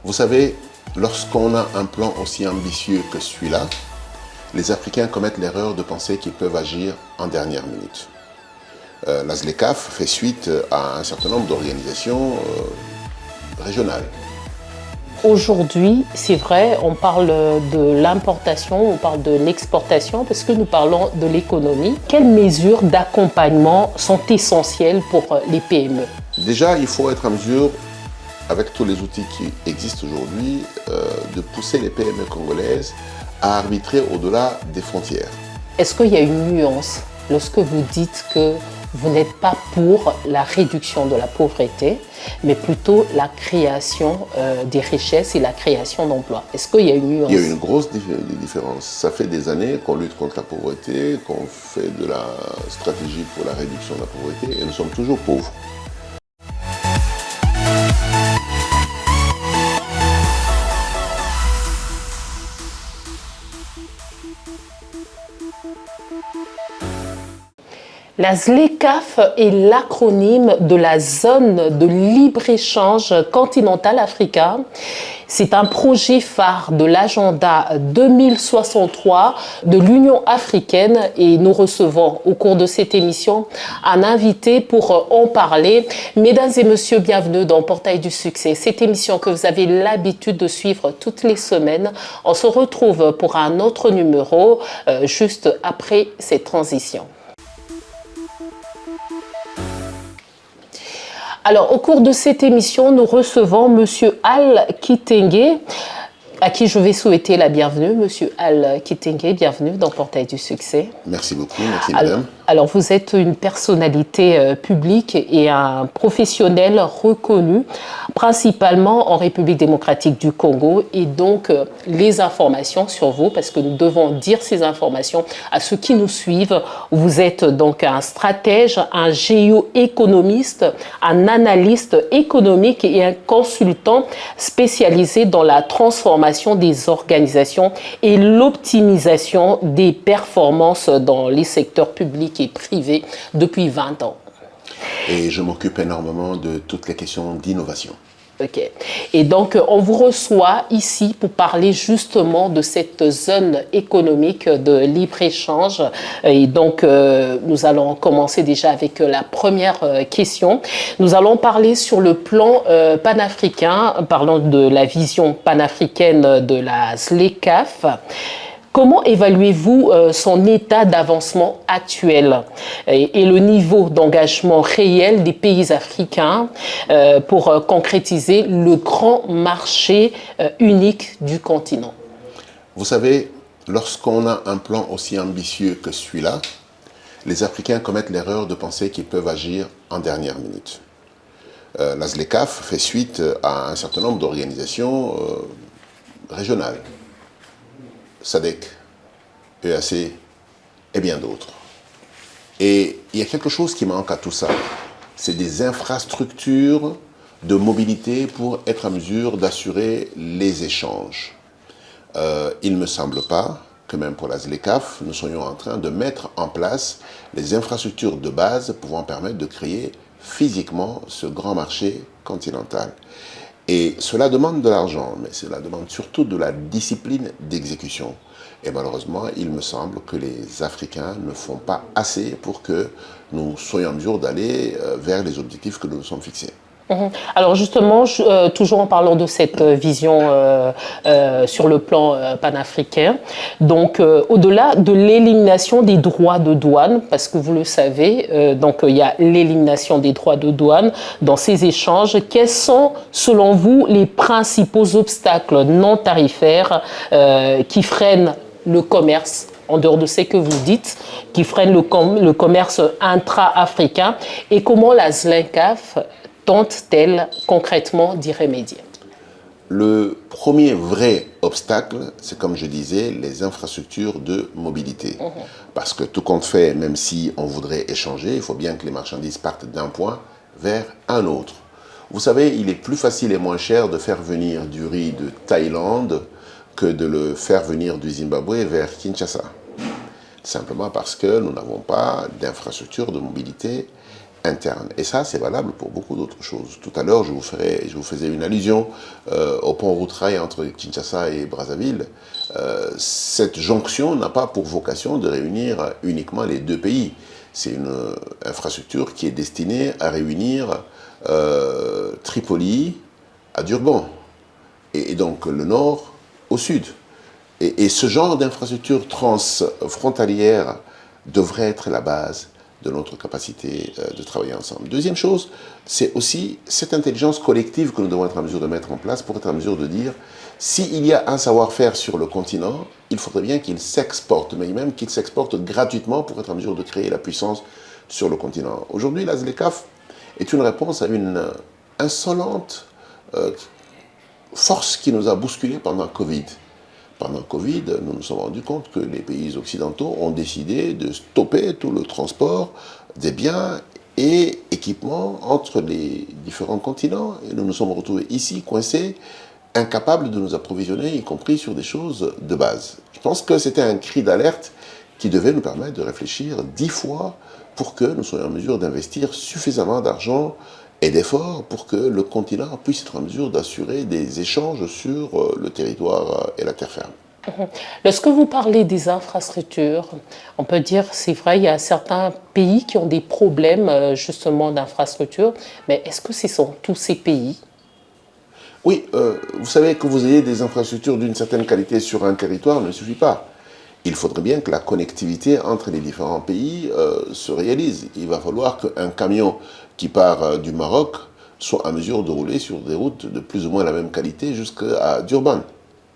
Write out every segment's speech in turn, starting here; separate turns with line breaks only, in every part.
Vous savez, lorsqu'on a un plan aussi ambitieux que celui-là, les Africains commettent l'erreur de penser qu'ils peuvent agir en dernière minute. La ZLECAf fait suite à un certain nombre d'organisations régionales.
Aujourd'hui, c'est vrai, on parle de l'importation, on parle de l'exportation, parce que nous parlons de l'économie. Quelles mesures d'accompagnement sont essentielles pour les PME?
Déjà, il faut être en mesure, avec tous les outils qui existent aujourd'hui, de pousser les PME congolaises à arbitrer au-delà des frontières.
Est-ce qu'il y a une nuance lorsque vous dites que vous n'êtes pas pour la réduction de la pauvreté, mais plutôt la création des richesses et la création d'emplois? Est-ce qu'il y a une nuance?
Il y a une grosse différence. Ça fait des années qu'on lutte contre la pauvreté, qu'on fait de la stratégie pour la réduction de la pauvreté, et nous sommes toujours pauvres.
La ZLECAf est l'acronyme de la zone de libre-échange continental africain. C'est un projet phare de l'agenda 2063 de l'Union africaine et nous recevons au cours de cette émission un invité pour en parler. Mesdames et messieurs, bienvenue dans Portail du Succès. Cette émission que vous avez l'habitude de suivre toutes les semaines. On se retrouve pour un autre numéro juste après cette transition. Alors, au cours de cette émission, nous recevons Monsieur Al Kitenge, à qui je vais souhaiter la bienvenue. Monsieur Al Kitenge, bienvenue dans Portail du Succès.
Merci beaucoup, merci madame.
Alors, vous êtes une personnalité publique et un professionnel reconnu, principalement en République démocratique du Congo. Et donc, les informations sur vous, parce que nous devons dire ces informations à ceux qui nous suivent. Vous êtes donc un stratège, un géoéconomiste, un analyste économique et un consultant spécialisé dans la transformation des organisations et l'optimisation des performances dans les secteurs publics et privé depuis 20 ans.
Et je m'occupe énormément de toutes les questions d'innovation.
Ok. Et donc, on vous reçoit ici pour parler justement de cette zone économique de libre-échange. Et donc, nous allons commencer déjà avec la première question. Nous allons parler sur le plan panafricain, parlant de la vision panafricaine de la ZLECAf. Comment évaluez-vous son état d'avancement actuel et le niveau d'engagement réel des pays africains pour concrétiser le grand marché unique du continent?
Vous savez, lorsqu'on a un plan aussi ambitieux que celui-là, les Africains commettent l'erreur de penser qu'ils peuvent agir en dernière minute. La ZLECAf fait suite à un certain nombre d'organisations régionales. SADC, EAC et bien d'autres. Et il y a quelque chose qui manque à tout ça. C'est des infrastructures de mobilité pour être en mesure d'assurer les échanges. Il ne me semble pas que même pour la ZLECAf, nous soyons en train de mettre en place les infrastructures de base pouvant permettre de créer physiquement ce grand marché continental. Et cela demande de l'argent, mais cela demande surtout de la discipline d'exécution. Et malheureusement, il me semble que les Africains ne font pas assez pour que nous soyons en mesure d'aller vers les objectifs que nous nous sommes fixés.
Alors justement, toujours en parlant de cette vision sur le plan panafricain, donc au-delà de l'élimination des droits de douane, parce que vous le savez, donc il y a l'élimination des droits de douane dans ces échanges, quels sont selon vous les principaux obstacles non tarifaires qui freinent le commerce, en dehors de ce que vous dites, qui freinent le commerce intra-africain, et comment la ZLECAf tente-t-elle concrètement d'y remédier?
Le premier vrai obstacle, c'est comme je disais, les infrastructures de mobilité. Parce que tout compte fait, même si on voudrait échanger, il faut bien que les marchandises partent d'un point vers un autre. Vous savez, il est plus facile et moins cher de faire venir du riz de Thaïlande que de le faire venir du Zimbabwe vers Kinshasa. Simplement parce que nous n'avons pas d'infrastructure de mobilité interne. Et ça, c'est valable pour beaucoup d'autres choses. Tout à l'heure, je vous faisais une allusion au pont route-rail entre Kinshasa et Brazzaville. Cette jonction n'a pas pour vocation de réunir uniquement les deux pays. C'est une infrastructure qui est destinée à réunir Tripoli à Durban, et donc le nord au sud. Et ce genre d'infrastructure transfrontalière devrait être la base de notre capacité de travailler ensemble. Deuxième chose, c'est aussi cette intelligence collective que nous devons être en mesure de mettre en place pour être en mesure de dire s'il y a un savoir-faire sur le continent, il faudrait bien qu'il s'exporte, mais même qu'il s'exporte gratuitement pour être en mesure de créer la puissance sur le continent. Aujourd'hui, la ZLECAf est une réponse à une insolente force qui nous a bousculés pendant Covid. Pendant Covid, nous nous sommes rendus compte que les pays occidentaux ont décidé de stopper tout le transport des biens et équipements entre les différents continents. Et nous nous sommes retrouvés ici, coincés, incapables de nous approvisionner, y compris sur des choses de base. Je pense que c'était un cri d'alerte qui devait nous permettre de réfléchir 10 fois pour que nous soyons en mesure d'investir suffisamment d'argent et d'efforts pour que le continent puisse être en mesure d'assurer des échanges sur le territoire et la terre ferme.
Lorsque vous parlez des infrastructures, on peut dire, c'est vrai, il y a certains pays qui ont des problèmes justement d'infrastructures, mais est-ce que ce sont tous ces pays?
Oui, vous savez que vous ayez des infrastructures d'une certaine qualité sur un territoire ne suffit pas. Il faudrait bien que la connectivité entre les différents pays se réalise. Il va falloir qu'un camion qui part du Maroc soit en mesure de rouler sur des routes de plus ou moins la même qualité jusqu'à Durban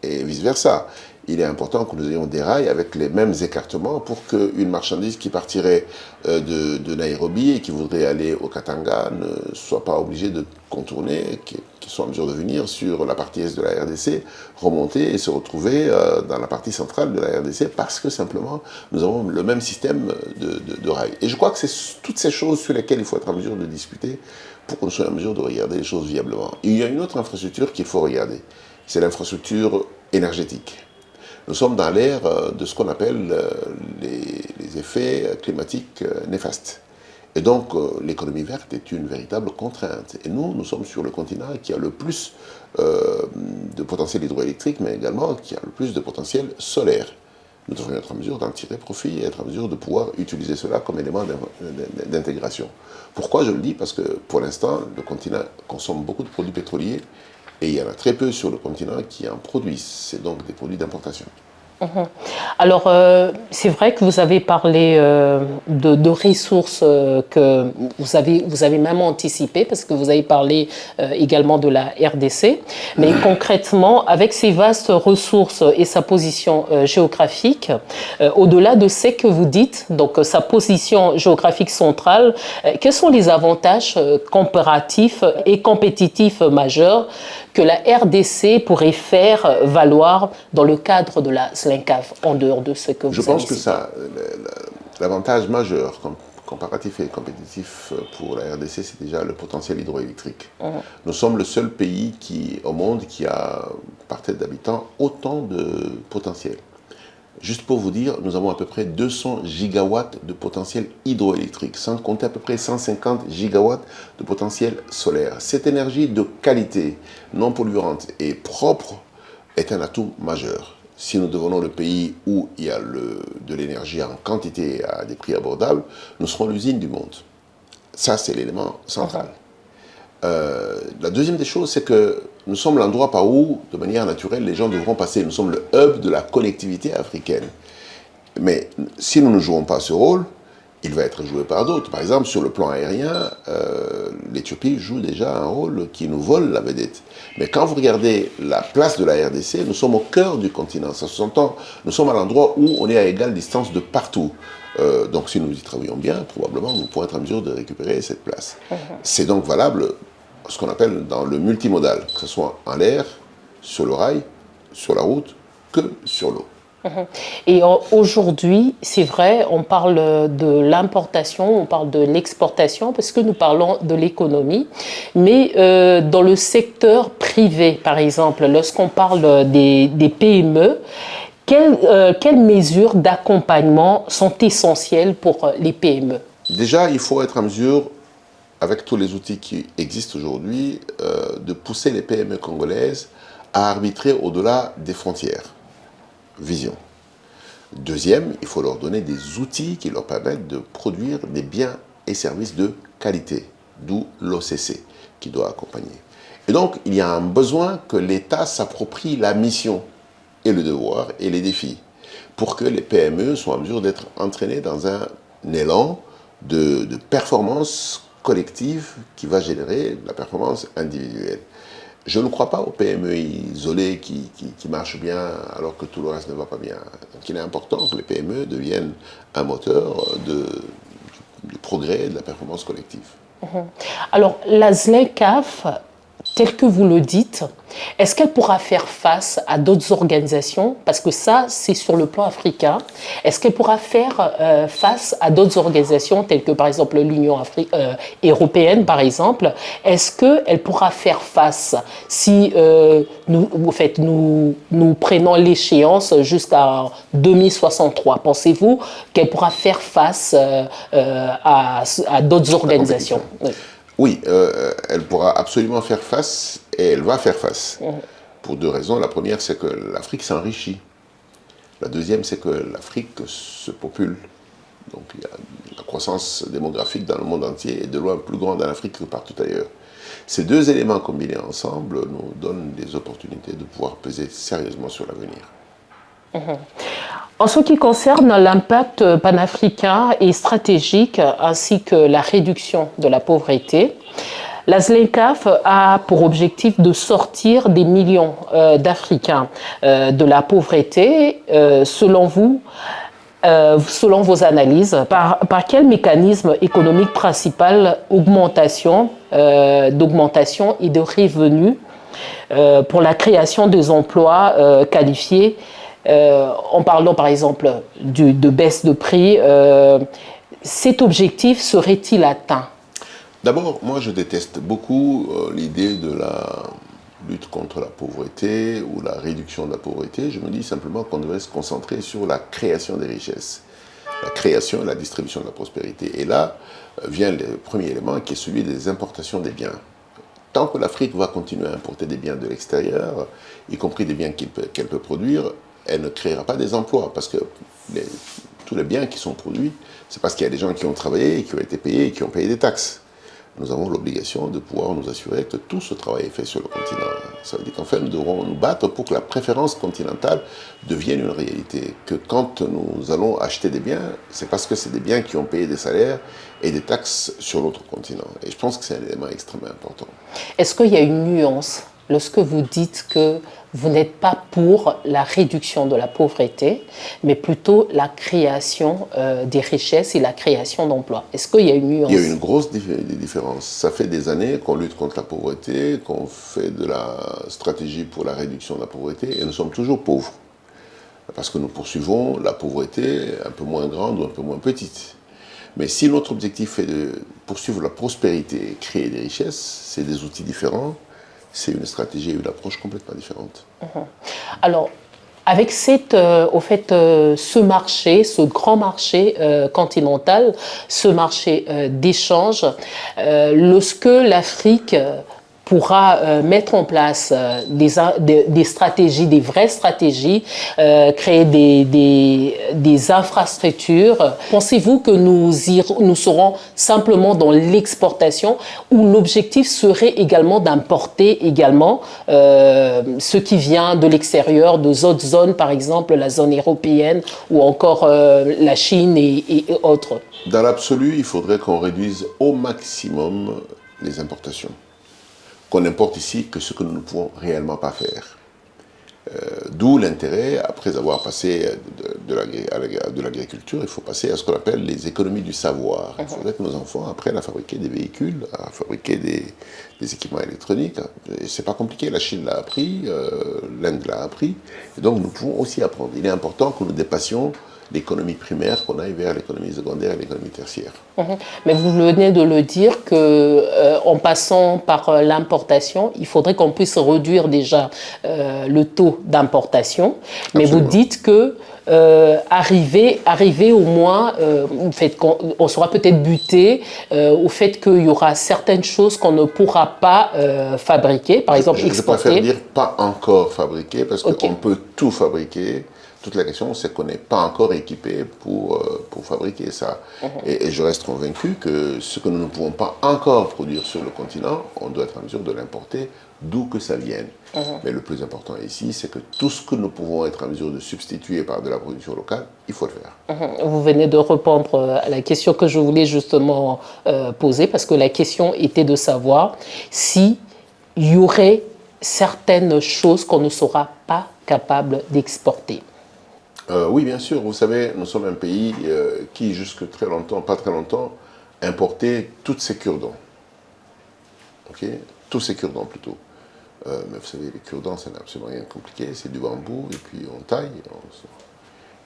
et vice-versa. Il est important que nous ayons des rails avec les mêmes écartements pour qu'une marchandise qui partirait de Nairobi et qui voudrait aller au Katanga ne soit pas obligée de contourner, qu'il soit en mesure de venir sur la partie est de la RDC, remonter et se retrouver dans la partie centrale de la RDC parce que simplement nous avons le même système de rails. Et je crois que c'est toutes ces choses sur lesquelles il faut être en mesure de discuter pour qu'on soit en mesure de regarder les choses viablement. Il y a une autre infrastructure qu'il faut regarder, c'est l'infrastructure énergétique. Nous sommes dans l'ère de ce qu'on appelle les effets climatiques néfastes. Et donc, l'économie verte est une véritable contrainte. Et nous sommes sur le continent qui a le plus de potentiel hydroélectrique, mais également qui a le plus de potentiel solaire. Nous devrions être en mesure d'en tirer profit et être en mesure de pouvoir utiliser cela comme élément d'intégration. Pourquoi je le dis? Parce que pour l'instant, le continent consomme beaucoup de produits pétroliers et il y en a très peu sur le continent qui en produisent. C'est donc des produits d'importation.
Alors, c'est vrai que vous avez parlé de ressources que vous avez même anticipées, parce que vous avez parlé également de la RDC. Mais concrètement, avec ces vastes ressources et sa position géographique, au-delà de ce que vous dites, donc sa position géographique centrale, quels sont les avantages comparatifs et compétitifs majeurs que la RDC pourrait faire valoir dans le cadre de la ZLECAf, en dehors de ce que vous avez
Je pense que
cité?
l'avantage majeur comparatif et compétitif pour la RDC, c'est déjà le potentiel hydroélectrique. Nous sommes le seul pays au monde qui a, par tête d'habitants, autant de potentiel. Juste pour vous dire, nous avons à peu près 200 gigawatts de potentiel hydroélectrique, sans compter à peu près 150 gigawatts de potentiel solaire. Cette énergie de qualité, non polluante et propre est un atout majeur. Si nous devenons le pays où il y a de l'énergie en quantité à des prix abordables, nous serons l'usine du monde. Ça, c'est l'élément central. La deuxième des choses, c'est que nous sommes l'endroit par où, de manière naturelle, les gens devront passer. Nous sommes le hub de la connectivité africaine. Mais si nous ne jouons pas ce rôle, il va être joué par d'autres. Par exemple, sur le plan aérien, l'Éthiopie joue déjà un rôle qui nous vole la vedette. Mais quand vous regardez la place de la RDC, nous sommes au cœur du continent. Ça se s'entend. Nous sommes à l'endroit où on est à égale distance de partout. Donc si nous y travaillons bien, probablement nous pourrons être en mesure de récupérer cette place. C'est donc valable, ce qu'on appelle dans le multimodal, que ce soit en l'air, sur le rail, sur la route, que sur l'eau.
Et aujourd'hui, c'est vrai, on parle de l'importation, on parle de l'exportation, parce que nous parlons de l'économie. Mais dans le secteur privé, par exemple, lorsqu'on parle des PME, quelles mesures d'accompagnement sont essentielles pour les PME?
Déjà, il faut être en mesure avec tous les outils qui existent aujourd'hui, de pousser les PME congolaises à arbitrer au-delà des frontières. Vision. Deuxième, il faut leur donner des outils qui leur permettent de produire des biens et services de qualité, d'où l'OCC qui doit accompagner. Et donc, il y a un besoin que l'État s'approprie la mission et le devoir et les défis pour que les PME soient en mesure d'être entraînées dans un élan de performance collective qui va générer la performance individuelle. Je ne crois pas aux PME isolées qui marchent bien alors que tout le reste ne va pas bien. Donc il est important que les PME deviennent un moteur du progrès et de la performance collective.
Alors, la ZLECAf, telle que vous le dites, est-ce qu'elle pourra faire face à d'autres organisations? Parce que ça, c'est sur le plan africain. Est-ce qu'elle pourra faire face à d'autres organisations, telles que par exemple l'Union européenne, par exemple? Est-ce qu'elle pourra faire face si nous prenons l'échéance jusqu'à 2063? Pensez-vous qu'elle pourra faire face à d'autres organisations?
Oui, elle pourra absolument faire face et elle va faire face. Pour deux raisons. La première, c'est que l'Afrique s'enrichit. La deuxième, c'est que l'Afrique se popule. Donc il y a la croissance démographique dans le monde entier est de loin plus grande en Afrique que partout ailleurs. Ces deux éléments combinés ensemble nous donnent des opportunités de pouvoir peser sérieusement sur l'avenir.
En ce qui concerne l'impact panafricain et stratégique ainsi que la réduction de la pauvreté, la ZLECAf a pour objectif de sortir des millions d'Africains de la pauvreté. Selon vous, selon vos analyses, par quel mécanisme économique principal d'augmentation et de revenus pour la création des emplois qualifiés, en parlant par exemple de baisse de prix, cet objectif serait-il atteint?
D'abord, moi je déteste beaucoup l'idée de la lutte contre la pauvreté ou la réduction de la pauvreté. Je me dis simplement qu'on devrait se concentrer sur la création des richesses, la création et la distribution de la prospérité. Et là vient le premier élément qui est celui des importations des biens. Tant que l'Afrique va continuer à importer des biens de l'extérieur, y compris des biens qu'elle peut produire, elle ne créera pas des emplois parce que tous les biens qui sont produits, c'est parce qu'il y a des gens qui ont travaillé, qui ont été payés et qui ont payé des taxes. Nous avons l'obligation de pouvoir nous assurer que tout ce travail est fait sur le continent. Ça veut dire qu'en fait, nous devrons nous battre pour que la préférence continentale devienne une réalité. Que quand nous allons acheter des biens, c'est parce que c'est des biens qui ont payé des salaires et des taxes sur l'autre continent. Et je pense que c'est un élément extrêmement important.
Est-ce qu'il y a une nuance lorsque vous dites que vous n'êtes pas pour la réduction de la pauvreté, mais plutôt la création des richesses et la création d'emplois? Est-ce qu'il y a une nuance?
Il y a une grosse différence. Ça fait des années qu'on lutte contre la pauvreté, qu'on fait de la stratégie pour la réduction de la pauvreté, et nous sommes toujours pauvres. Parce que nous poursuivons la pauvreté un peu moins grande ou un peu moins petite. Mais si notre objectif est de poursuivre la prospérité et créer des richesses, c'est des outils différents. C'est une stratégie et une approche complètement différente.
Alors, avec ce marché, ce grand marché continental, ce marché d'échange, lorsque l'Afrique pourra mettre en place des stratégies, des vraies stratégies, créer des infrastructures. Pensez-vous que nous serons simplement dans l'exportation ou l'objectif serait également d'importer également ce qui vient de l'extérieur, de autres zones, par exemple la zone européenne ou encore la Chine et autres?
Dans l'absolu, il faudrait qu'on réduise au maximum les importations. Qu'on importe ici que ce que nous ne pouvons réellement pas faire. D'où l'intérêt, après avoir passé de l'agriculture, il faut passer à ce qu'on appelle les économies du savoir. Il faudrait que nos enfants apprennent à fabriquer des véhicules, à fabriquer des équipements électroniques. C'est pas compliqué, la Chine l'a appris, l'Inde l'a appris, et donc nous pouvons aussi apprendre. Il est important que nous dépassions l'économie primaire qu'on aille vers l'économie secondaire et l'économie tertiaire.
Mais vous venez de le dire que en passant par l'importation, il faudrait qu'on puisse réduire déjà le taux d'importation. Mais
Absolument.
vous dites que arriver au moins, au fait qu'on sera peut-être buté au fait qu'il y aura certaines choses qu'on ne pourra pas fabriquer, par exemple
Je
exporter.
préfère dire pas encore fabriqué parce
Ok.
qu'on peut tout fabriquer. Toute la question, c'est qu'on n'est pas encore équipé pour fabriquer ça. Et je reste convaincu que ce que nous ne pouvons pas encore produire sur le continent, on doit être en mesure de l'importer, d'où que ça vienne. Mais le plus important ici, c'est que tout ce que nous pouvons être en mesure de substituer par de la production locale, il faut le faire.
Vous venez de répondre à la question que je voulais justement poser, parce que la question était de savoir si il y aurait certaines choses qu'on ne sera pas capable d'exporter.
Oui, bien sûr. Vous savez, nous sommes un pays qui, jusque très longtemps, pas très longtemps, importait toutes ses cure-dents. Ok, tous ces cure-dents plutôt. Mais vous savez, les cure-dents, ça n'a absolument rien de compliqué. C'est du bambou et puis on taille.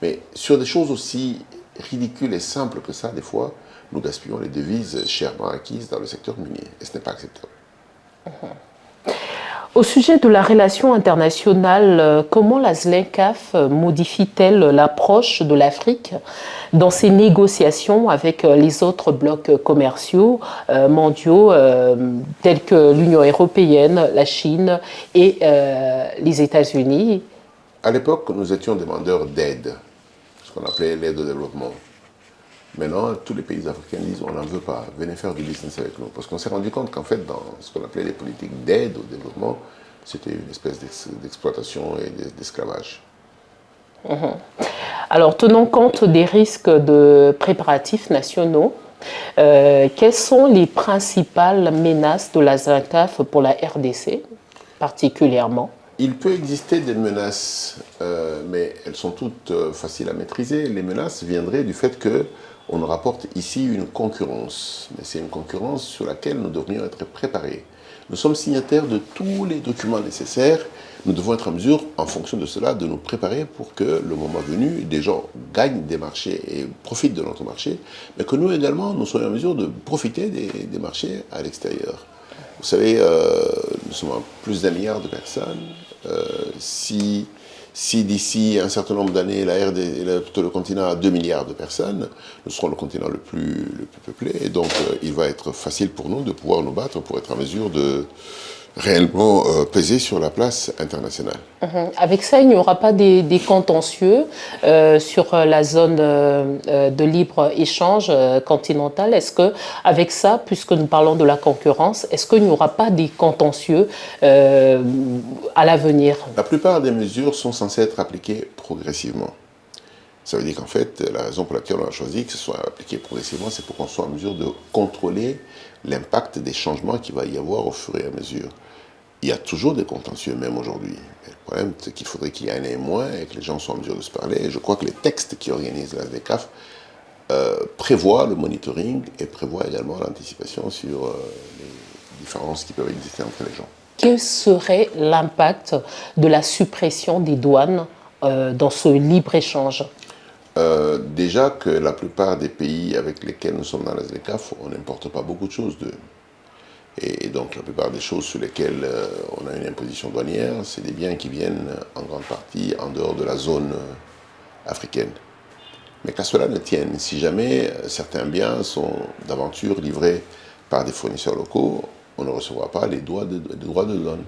Mais sur des choses aussi ridicules et simples que ça, des fois, nous gaspillons les devises chèrement acquises dans le secteur minier. Et ce n'est pas acceptable.
Au sujet de la relation internationale, comment la ZLECAf modifie-t-elle l'approche de l'Afrique dans ses négociations avec les autres blocs commerciaux mondiaux tels que l'Union européenne, la Chine et les États-Unis?
À l'époque, nous étions demandeurs d'aide, ce qu'on appelait l'aide au développement. Maintenant, tous les pays africains disent on n'en veut pas, venez faire du business avec nous. Parce qu'on s'est rendu compte qu'en fait, dans ce qu'on appelait les politiques d'aide au développement, c'était une espèce d'exploitation et d'esclavage.
Alors, tenant compte des risques de préparatifs nationaux, quelles sont les principales menaces de la ZLECAf pour la RDC, particulièrement?
Il peut exister des menaces, mais elles sont toutes faciles à maîtriser. Les menaces viendraient du fait qu'on nous rapporte ici une concurrence. Mais c'est une concurrence sur laquelle nous devrions être préparés. Nous sommes signataires de tous les documents nécessaires. Nous devons être en mesure, en fonction de cela, de nous préparer pour que le moment venu, des gens gagnent des marchés et profitent de notre marché, mais que nous également, nous soyons en mesure de profiter des marchés à l'extérieur. Vous savez, nous sommes à plus d'un milliard de personnes. Si d'ici un certain nombre d'années, le continent a 2 milliards de personnes, nous serons le continent le plus peuplé. Et donc, il va être facile pour nous de pouvoir nous battre pour être en mesure de réellement peser sur la place internationale.
Avec ça, il n'y aura pas des contentieux sur la zone de libre-échange continentale. Est-ce que, avec ça, puisque nous parlons de la concurrence, est-ce qu'il n'y aura pas des contentieux à l'avenir?
La plupart des mesures sont censées être appliquées progressivement. Ça veut dire qu'en fait, la raison pour laquelle on a choisi que ce soit appliqué progressivement, c'est pour qu'on soit en mesure de contrôler l'impact des changements qu'il va y avoir au fur et à mesure. Il y a toujours des contentieux, même aujourd'hui. Le problème, c'est qu'il faudrait qu'il y en ait moins et que les gens soient en mesure de se parler. Et je crois que les textes qui organisent la ZLECAf prévoient le monitoring et prévoient également l'anticipation sur les différences qui peuvent exister entre les gens.
Quel serait l'impact de la suppression des douanes dans ce libre-échange?
Déjà que la plupart des pays avec lesquels nous sommes dans la ZLECAf, on n'importe pas beaucoup de choses d'eux. Et donc la plupart des choses sur lesquelles on a une imposition douanière, c'est des biens qui viennent en grande partie en dehors de la zone africaine. Mais qu'à cela ne tienne, si jamais certains biens sont d'aventure livrés par des fournisseurs locaux, on ne recevra pas les droits de douane.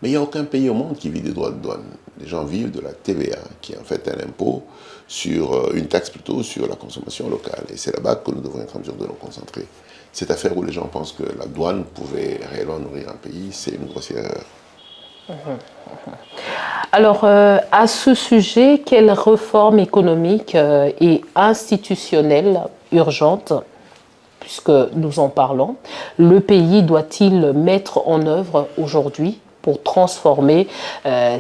Mais il n'y a aucun pays au monde qui vit des droits de douane. Les gens vivent de la TVA, qui est en fait un impôt sur une taxe plutôt sur la consommation locale. Et c'est là-bas que nous devons être en mesure de nous concentrer. Cette affaire où les gens pensent que la douane pouvait réellement nourrir un pays, c'est une grossière erreur.
Alors, à ce sujet, quelle réforme économique et institutionnelle urgente, puisque nous en parlons, le pays doit-il mettre en œuvre aujourd'hui pour transformer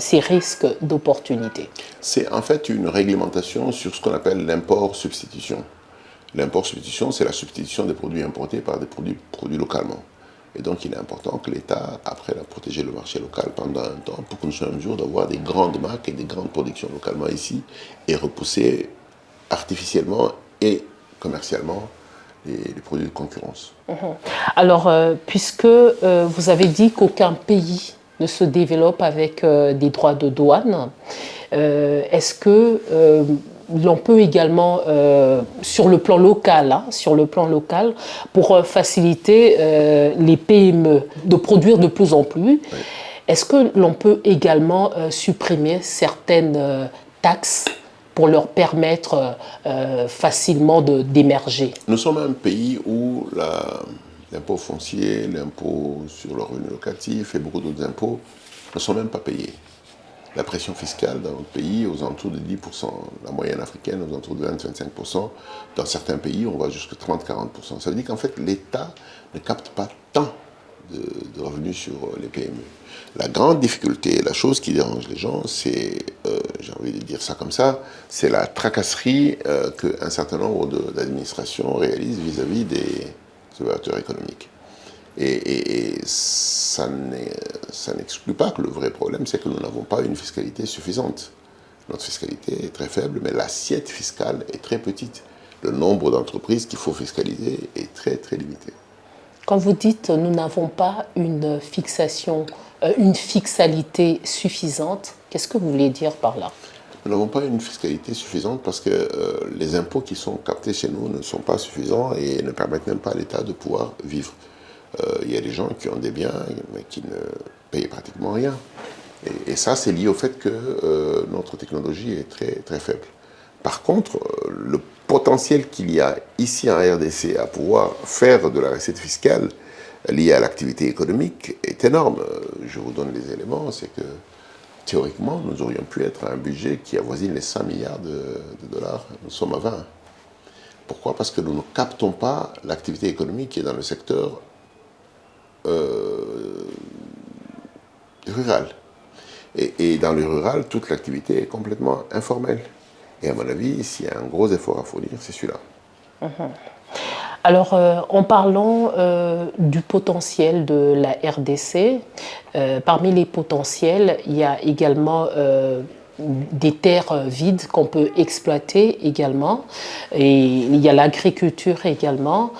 ces risques d'opportunité?
C'est en fait une réglementation sur ce qu'on appelle l'import-substitution. L'import-substitution, c'est la substitution des produits importés par des produits produits localement. Et donc, il est important que l'État apprenne à protéger le marché local pendant un temps pour que nous soyons en mesure d'avoir des grandes marques et des grandes productions localement ici et repousser artificiellement et commercialement les produits de concurrence.
Alors, puisque vous avez dit qu'aucun pays ne se développe avec des droits de douane, est-ce que l'on peut également, sur le plan local, pour faciliter les PME de produire de plus en plus,
Oui.
est-ce que l'on peut également supprimer certaines taxes pour leur permettre facilement d'émerger?
Nous sommes un pays où l'impôt foncier, l'impôt sur le revenu locatif et beaucoup d'autres impôts ne sont même pas payés. La pression fiscale dans notre pays, aux alentours de 10%, la moyenne africaine, aux alentours de 20-25%. Dans certains pays, on va jusqu'à 30-40%. Ça veut dire qu'en fait, l'État ne capte pas tant de revenus sur les PME. La grande difficulté, la chose qui dérange les gens, c'est, j'ai envie de dire ça comme ça, c'est la tracasserie qu'un certain nombre d'administrations réalisent vis-à-vis des opérateurs économiques. Et ça n'exclut pas que le vrai problème, c'est que nous n'avons pas une fiscalité suffisante. Notre fiscalité est très faible, mais l'assiette fiscale est très petite. Le nombre d'entreprises qu'il faut fiscaliser est très, très limité.
Quand vous dites nous n'avons pas une fiscalité suffisante, qu'est-ce que vous voulez dire par là?
Nous n'avons pas une fiscalité suffisante parce que les impôts qui sont captés chez nous ne sont pas suffisants et ne permettent même pas à l'État de pouvoir vivre. Il y a des gens qui ont des biens mais qui ne payent pratiquement rien. Et ça, c'est lié au fait que notre technologie est très, très faible. Par contre, le potentiel qu'il y a ici en RDC à pouvoir faire de la recette fiscale liée à l'activité économique est énorme. Je vous donne les éléments, c'est que théoriquement, nous aurions pu être à un budget qui avoisine les 100 milliards de dollars. Nous sommes à 20. Pourquoi? Parce que nous ne captons pas l'activité économique qui est dans le secteur rural. Et dans le rural, toute l'activité est complètement informelle. Et à mon avis, s'il y a un gros effort à fournir, c'est celui-là.
Alors, en parlant du potentiel de la RDC, parmi les potentiels, il y a également des terres vides qu'on peut exploiter également, et il y a l'agriculture également.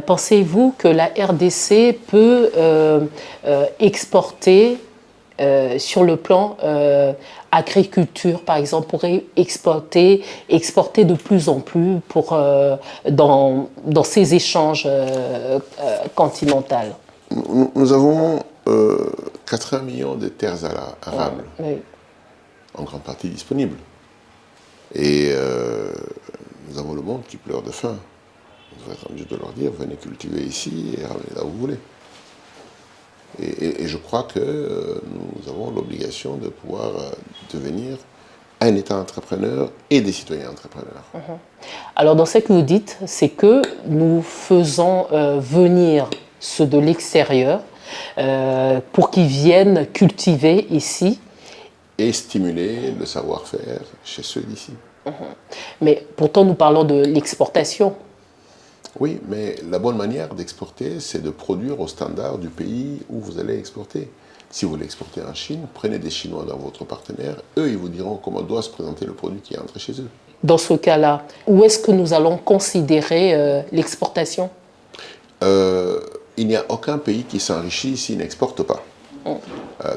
Pensez-vous que la RDC peut exporter sur le plan agriculture, par exemple, pourrait exporter de plus en plus dans ces échanges continentaux?
Nous avons 80 millions de terres arables,
Oui.
en grande partie disponibles. Et nous avons le monde qui pleure de faim. Vous êtes obligé de leur dire, venez cultiver ici et ramenez là où vous voulez. Et je crois que nous avons l'obligation de pouvoir devenir un État entrepreneur et des citoyens entrepreneurs.
Alors, dans ce que vous dites, c'est que nous faisons venir ceux de l'extérieur pour qu'ils viennent cultiver ici.
Et stimuler le savoir-faire chez ceux d'ici.
Mais pourtant, nous parlons de l'exportation.
Oui, mais la bonne manière d'exporter, c'est de produire au standard du pays où vous allez exporter. Si vous voulez exporter en Chine, prenez des Chinois dans votre partenaire. Eux, ils vous diront comment doit se présenter le produit qui entre chez eux.
Dans ce cas-là, où est-ce que nous allons considérer l'exportation?
Il n'y a aucun pays qui s'enrichit s'il n'exporte pas.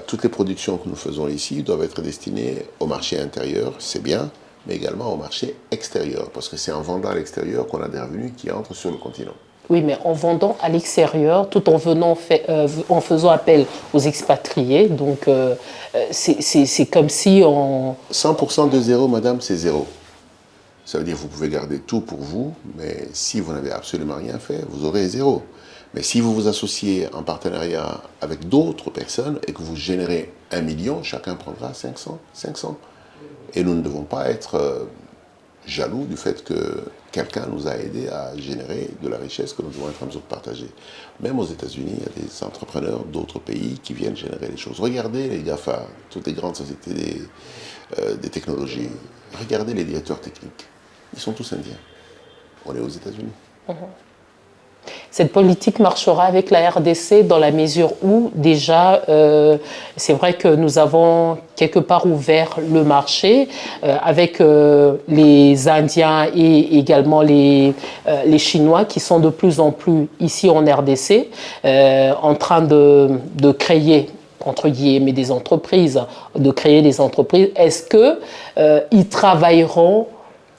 Toutes les productions que nous faisons ici doivent être destinées au marché intérieur, c'est bien, mais également au marché extérieur, parce que c'est en vendant à l'extérieur qu'on a des revenus qui entrent sur le continent.
Oui, mais en vendant à l'extérieur, tout en en faisant appel aux expatriés, donc c'est comme si on...
100% de zéro, madame, c'est zéro. Ça veut dire que vous pouvez garder tout pour vous, mais si vous n'avez absolument rien fait, vous aurez zéro. Mais si vous vous associez en partenariat avec d'autres personnes et que vous générez 1 million, chacun prendra 500. Et nous ne devons pas être jaloux du fait que quelqu'un nous a aidés à générer de la richesse que nous devons être en mesure de partager. Même aux États-Unis, il y a des entrepreneurs d'autres pays qui viennent générer des choses. Regardez les GAFA, toutes les grandes sociétés des technologies. Regardez les directeurs techniques. Ils sont tous indiens. On est aux États-Unis.
Cette politique marchera avec la RDC dans la mesure où déjà, c'est vrai que nous avons quelque part ouvert le marché avec les Indiens et également les Chinois qui sont de plus en plus ici en RDC en train de créer entre guillemets des entreprises, de créer des entreprises. Est-ce qu'ils travailleront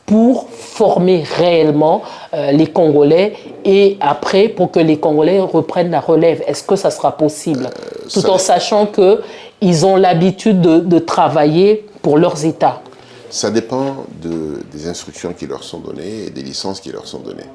pour former réellement les Congolais et après pour que les Congolais reprennent la relève? Est-ce que ça sera possible? Tout en sachant qu'ils ont l'habitude de travailler pour leurs États.
Ça dépend des instructions qui leur sont données et des licences qui leur sont données.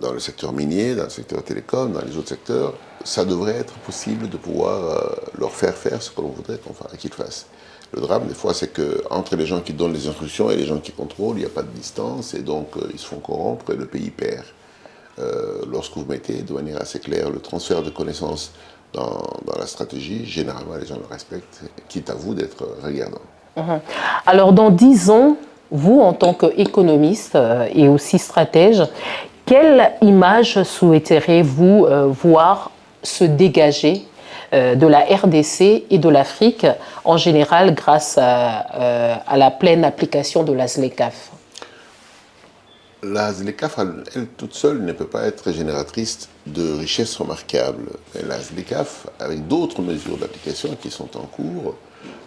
Dans le secteur minier, dans le secteur télécom, dans les autres secteurs, ça devrait être possible de pouvoir leur faire ce que l'on voudrait qu'ils fassent. Le drame, des fois, c'est qu'entre les gens qui donnent les instructions et les gens qui contrôlent, il n'y a pas de distance et donc ils se font corrompre et le pays perd. Lorsque vous mettez de manière assez claire le transfert de connaissances dans la stratégie, généralement les gens le respectent, quitte à vous d'être regardant.
Alors, dans 10 ans, vous, en tant qu'économiste et aussi stratège, quelle image souhaiteriez-vous voir se dégager de la RDC et de l'Afrique en général grâce à la pleine application de la ZLECAf?
La ZLECAf, elle toute seule, ne peut pas être génératrice de richesses remarquables. Et la ZLECAf, avec d'autres mesures d'application qui sont en cours,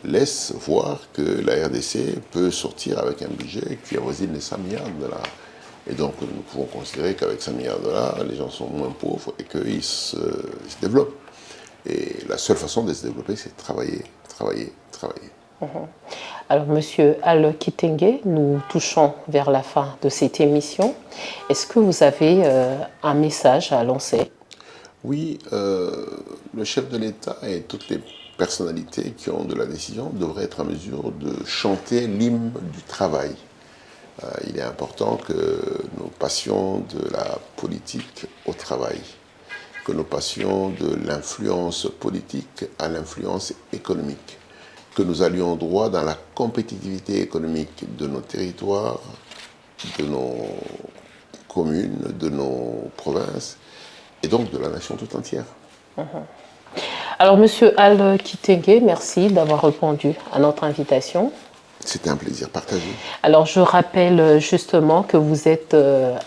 laisse voir que la RDC peut sortir avec un budget qui avoisine les 100 milliards de dollars. Et donc, nous pouvons considérer qu'avec 100 milliards de dollars, les gens sont moins pauvres et qu'ils se développent. Et la seule façon de se développer, c'est de travailler, travailler, travailler.
Alors, Monsieur Al Kitenge, nous touchons vers la fin de cette émission. Est-ce que vous avez un message à lancer?
Oui, le chef de l'État et toutes les personnalités qui ont de la décision devraient être en mesure de chanter l'hymne du travail. Il est important que nous passions de la politique au travail, que nous passions de l'influence politique à l'influence économique, que nous allions droit dans la compétitivité économique de nos territoires, de nos communes, de nos provinces, et donc de la nation tout entière.
Alors, Monsieur Al Kitenge, merci d'avoir répondu à notre invitation.
C'était un plaisir partagé.
Alors, je rappelle justement que vous êtes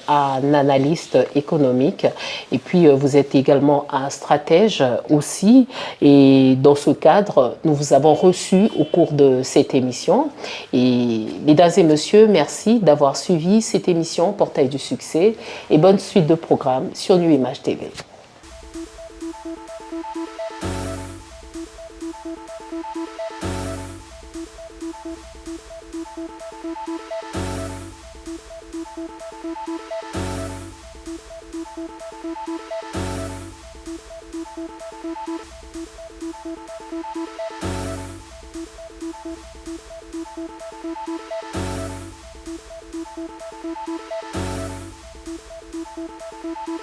un analyste économique et puis vous êtes également un stratège aussi. Et dans ce cadre, nous vous avons reçu au cours de cette émission. Et mesdames et messieurs, merci d'avoir suivi cette émission Portail du succès et bonne suite de programme sur Nu Image TV.